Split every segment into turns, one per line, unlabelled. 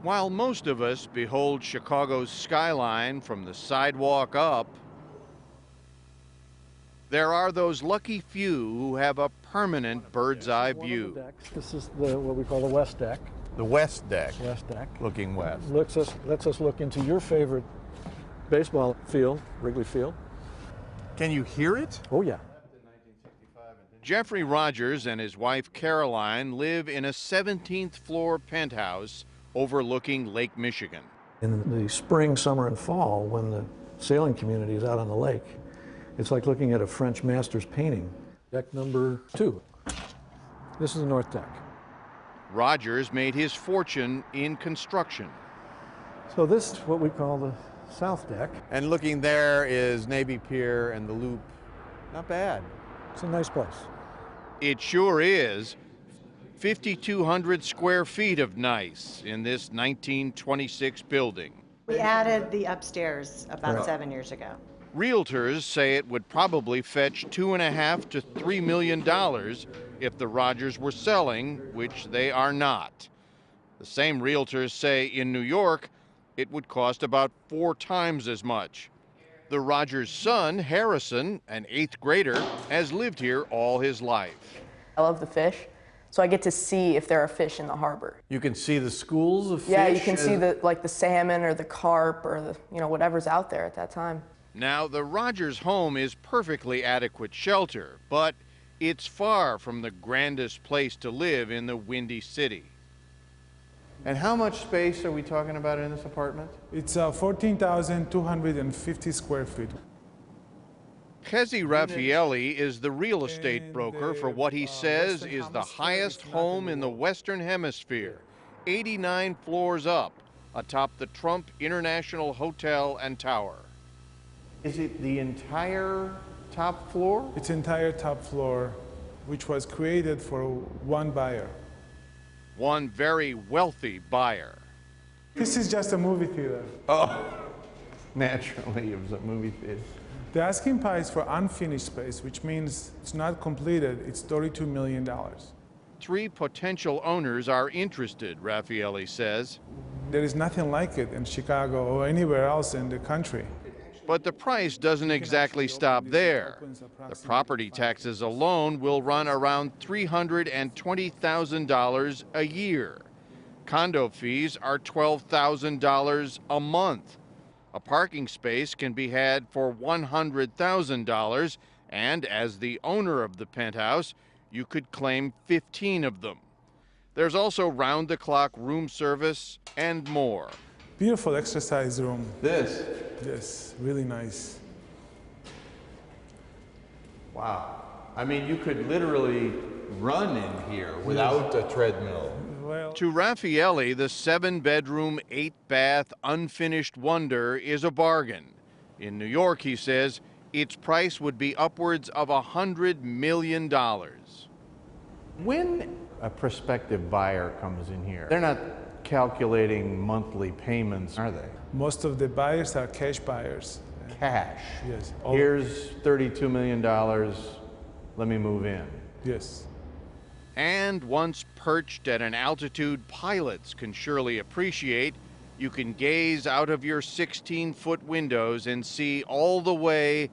While most of us behold Chicago's skyline from the sidewalk up, there are those lucky few who have a permanent bird's eye view.
This is what we call the west deck.
The west deck.
West deck.
Looking west.
Lets us look into your favorite baseball field, Wrigley Field.
Can you hear it?
Oh, yeah.
Jeffrey Rogers and his wife Caroline live in a 17th floor penthouse overlooking Lake Michigan.
In the spring, summer, and fall, when the sailing community is out on the lake, it's like looking at a French master's painting. Deck number 2. This is the north deck.
Rogers made his fortune in construction.
So this is what we call the south deck.
And looking there is Navy Pier and the Loop. Not bad.
It's a nice place.
It sure is. 5,200 square feet of nice in this 1926 building.
We added the upstairs about 7 years ago.
Realtors say it would probably fetch $2.5 to $3 million if the Rogers were selling, which they are not. The same realtors say in New York it would cost about 4 times as much. The Rogers' son, Harrison, an 8th grader, has lived here all his life.
I love the fish, so I get to see if there are fish in the harbor.
You can see the schools of fish?
Yeah, you can see the salmon or the carp or whatever's out there at that time.
Now, the Rogers home is perfectly adequate shelter, but it's far from the grandest place to live in the Windy City.
And how much space are we talking about in this apartment?
It's 14,250 square feet.
Kezi Raffaelli is the real estate broker for what he says is the highest home in the Western Hemisphere, 89 floors up, atop the Trump International Hotel and Tower.
Is it the entire top floor?
It's entire top floor, which was created for one buyer.
One very wealthy buyer.
This is just a movie theater.
Oh, naturally, it was a movie theater.
The asking price for unfinished space, which means it's not completed, it's $32 million.
3 potential owners are interested, Raffaelli says.
There is nothing like it in Chicago or anywhere else in the country.
But the price doesn't exactly stop there. The property taxes alone will run around $320,000 a year. Condo fees are $12,000 a month. A parking space can be had for $100,000, and as the owner of the penthouse, you could claim 15 of them. There's also round-the-clock room service and more.
Beautiful exercise room.
This?
Yes, really nice.
Wow. I mean, you could literally run in here without a treadmill.
Well,
To Raffaelli, the 7-bedroom, 8-bath, unfinished wonder is a bargain. In New York, he says, its price would be upwards of $100 million.
When a prospective buyer comes in here, they're not calculating monthly payments, are they?
most of the buyers are cash buyers.
Cash.
Yes.
Here's $32 million. Let me move in.
Yes.
And once perched at an altitude pilots can surely appreciate, you can gaze out of your 16-foot windows and see all the way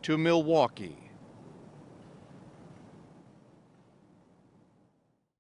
to Milwaukee.